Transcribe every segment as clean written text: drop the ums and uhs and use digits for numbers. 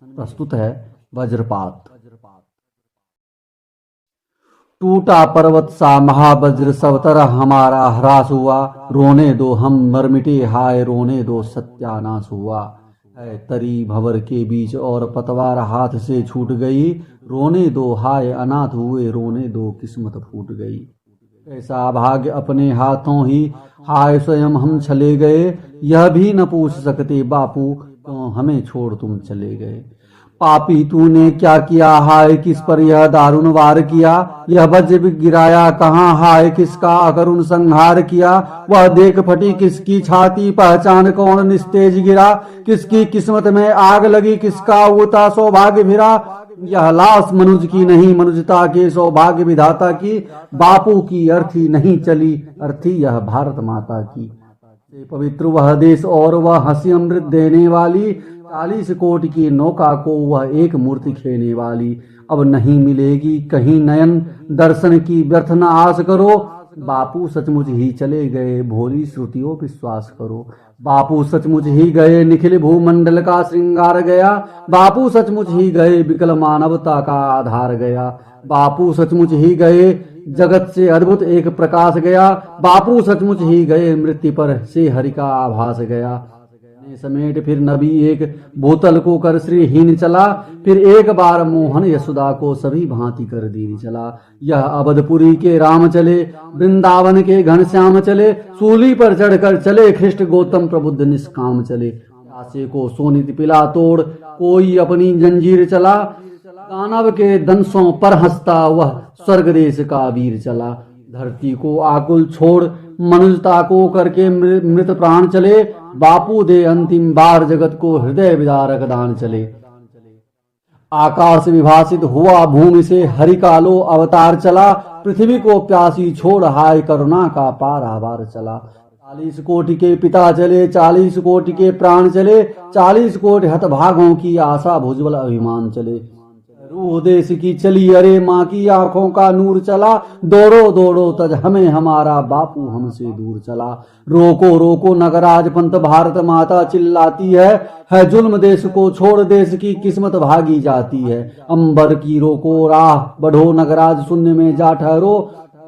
प्रस्तुत है वज्रपात। टूटा पर्वत सा महावज्र सब तरह हमारा ह्रास हुआ, रोने दो हम मर मिटे हाय रोने दो सत्यानाश हुआ। है तरी भंवर के बीच और पतवार हाथ से छूट गई, रोने दो हाय अनाथ हुए रोने दो किस्मत फूट गई। ऐसा भाग्य अपने हाथों ही हाय स्वयं हम चले गए, यह भी न पूछ सकते बापू क्यों हमें छोड़ तुम चले गए। पापी तूने क्या किया हाय किस पर यह दारुण वार किया, यह वज्र गिराया कहाँ हाय किसका अकरुण संहार किया। वह देख फटी किसकी छाती पहचान कौन निस्तेज गिरा, किसकी किस्मत में आग लगी किसका उता सौभाग्य फिरा। यह लाश मनुज की नहीं मनुजता के सौभाग्य विधाता की, बापू की अर्थी नहीं चली अर्थी यह भारत माता की। पवित्र वह देश और वह हंसी अमृत देने वाली, 40 कोट की नौका को वह एक मूर्ति खेने वाली। अब नहीं मिलेगी कहीं नयन दर्शन की व्यर्थ न आस करो, बापू सचमुच ही चले गए भोली श्रुतियों विश्वास करो। बापू सचमुच ही गए निखिल भूमंडल का श्रृंगार गया, बापू सचमुच ही गए विकल मानवता का आधार गया। बापू सचमुच ही गए जगत से अद्भुत एक प्रकाश गया, बापू सचमुच ही गए मृत्यु पर से हरि का आभास गया। समेट फिर नबी एक बोतल को कर श्रीहीन चला, फिर एक बार मोहन यशोदा को सभी भांति कर दीन चला। यह अवधपुरी के राम चले वृंदावन के घनश्याम चले, सूली पर चढ़कर चले कृष्ण गौतम प्रबुद्ध निष्काम चले। प्यासे को सोनित पिला तोड़ कोई अपनी जंजीर चला, दानव के दंशों पर हंसता वह स्वर्ग देश का वीर चला। धरती को आकुल छोड़ मनुष्यता को करके मृत प्राण चले, बापू दे अंतिम बार जगत को हृदय विदारक दान चले। आकाश विभासित हुआ भूमि से हरि का लो अवतार चला, पृथ्वी को प्यासी छोड़ हाय करुणा का पारावार चला। 40 कोटि के पिता चले 40 कोटि के प्राण चले, 40 कोटि हतभागों की आशा भुजबल अभिमान चले। रूह देश की चली अरे माँ की आंखों का नूर चला, दौड़ो दौड़ो तज हमें हमारा बापू हमसे दूर चला। रोको रोको नगराज पंत भारत माता चिल्लाती है जुल्म देश को छोड़ देश की किस्मत भागी जाती है। अंबर की रोको राह बढ़ो नगराज शून्य में जा ठहरो,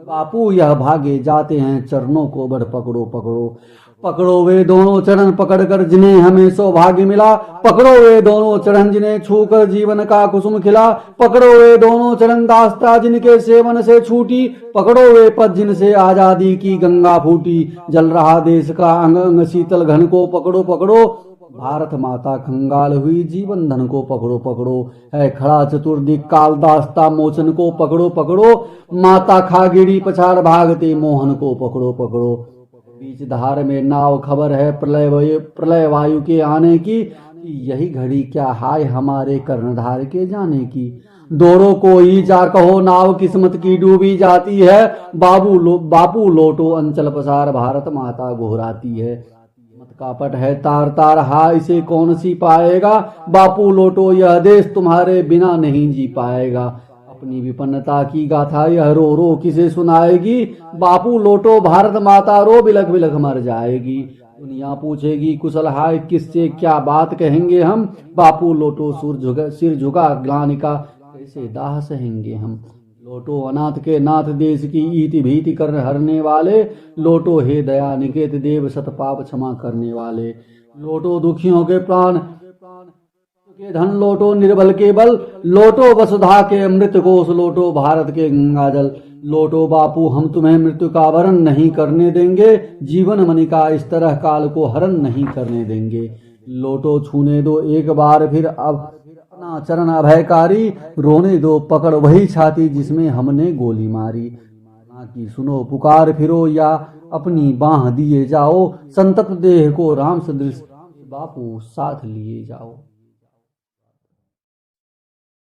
बापू यह भागे जाते हैं चरणों को बढ़ पकड़ो पकड़ो। पकड़ो वे दोनों चरण पकड़कर जिन्हें हमें सौभाग्य मिला, पकड़ो वे दोनों चरण जिन्हें छूकर जीवन का कुसुम खिला। पकड़ो वे दोनों चरण दास्ता जिनके सेवन से छूटी, पकड़ो वे पद जिनसे आजादी की गंगा फूटी। जल रहा देश का अंग अंग शीतल घन को पकड़ो पकड़ो, भारत माता कंगाल हुई जीवन धन को पकड़ो पकड़ो। है खड़ा चतुर्दिक काल दास्ता मोचन को पकड़ो पकड़ो, माता खागिड़ी पछाड़ भागते मोहन को पकड़ो पकड़ो। बीच धार में नाव खबर है प्रलय वायु के आने की, यही घड़ी क्या हाय हमारे कर्णधार के जाने की। दौड़ो कोई जा कहो नाव किस्मत की डूबी जाती है, बापू लोटो अंचल पसार भारत माता घोराती है। मत का पट है तार तार हाय इसे कौन सी पाएगा, बापू लोटो यह देश तुम्हारे बिना नहीं जी पाएगा। अपनी विपन्नता की गाथा यह रो रो किसे सुनाएगी, बापू लोटो भारत माता रो बिलख बिलख मर जाएगी। दुनिया पूछेगी कुशल हाय किससे क्या बात कहेंगे हम, बापू लोटो सिर झुका ग्लानि का कैसे दाह सहेंगे हम। लोटो अनाथ के नाथ देश की ईति भीति कर हरने वाले, लोटो हे दया निकेत देव सत पाप क्षमा करने वाले। लोटो दुखियों के प्राण के धन लोटो निर्बल के बल, लोटो वसुधा के अमृत कोष लोटो भारत के गंगा जल। लोटो बापू हम तुम्हें मृत्यु का वरण नहीं करने देंगे, जीवन मणि का इस तरह काल को हरण नहीं करने देंगे। लोटो छूने दो एक बार फिर अब अपना चरण अभयकारी, रोने दो पकड़ वही छाती जिसमें हमने गोली मारी। की सुनो पुकार फिरो या अपनी बाह दिए जाओ, संतप्त देह को राम सदृश बापू साथ लिए जाओ।